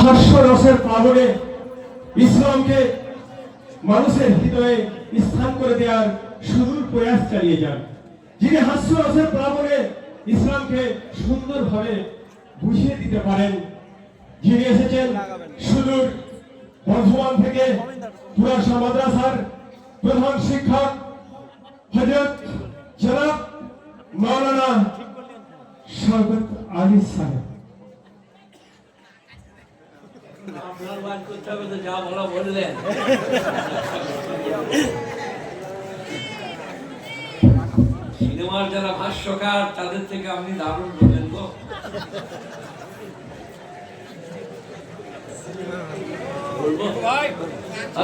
হাস্যরসের প্লাবনে ইসলামকে মানুষের হৃদয়ে স্থান করে দেওয়ার সুদূর প্রয়াস চালিয়ে যান, যিনি হাস্যরসের প্লাবনে ইসলামকে সুন্দরভাবে বুঝিয়ে দিতে পারেন, যিনি এসেছেন সুদূর বর্ধমান থেকে পুরাশা মাদ্রাসার প্রধান শিক্ষক হযরত জনাব মাওলানা শওকত আলী সাহেব। আপনার বাদ করতে হবে তো, যা বলা বললেন। সিনেমার যারা ভাষ্যকার তাদের থেকে আপনি দারুণ বললেন গো।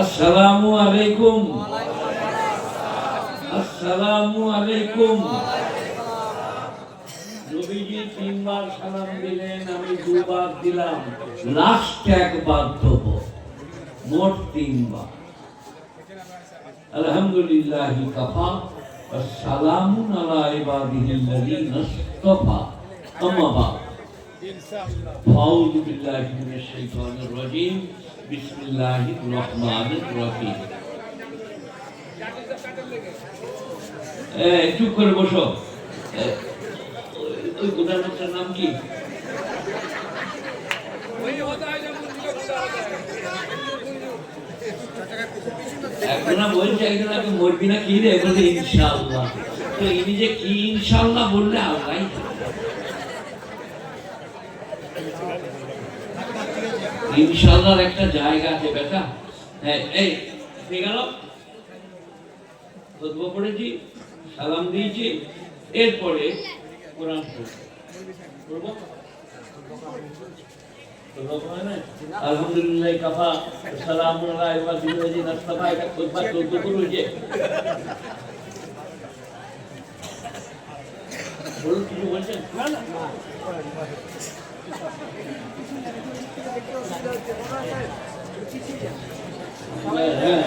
আসসালামু আলাইকুম। আসসালামু আলাইকুম। নবীজি 3 বার সালাম দিলেন, আমি 2 বার দিলাম, লাস্ট একবার দেব, মোট 3 বার। আলহামদুলিল্লাহি কাফা ওয়া সালামুন আলা ইবাদিহিল্লাযিনা ইসতাফা, আম্মা বা'দ। আউযু বিল্লাহি মিনাশ শাইতানির রাজীম, বিসমিল্লাহির রহমানির রহিম। চুপ করে বসো। ওই প্রধানমন্ত্রীর নাম কি? একজনা বলছে একজনাকে মরবি না কি রে, বলছে ইনশাআল্লাহ। তো ইনি যে কি ইনশাআল্লাহ বললে আল্লাহ। ইনশাআল্লাহর একটা জায়গা আছে বেটা। হ্যাঁ, এই ঠিক গেল, খুতবা পড়েছি, সালাম দিয়েছি, এরপরে কোরআন পড়বো। আলহামদুলিল্লাহ কাফা সালামুন আলা ইবাদিহিল্লাযিনা ইসতাফা, এটা খুতবা 14 করে হয়েছে। বলুন, কিছু বলছেন? না না, হ্যাঁ,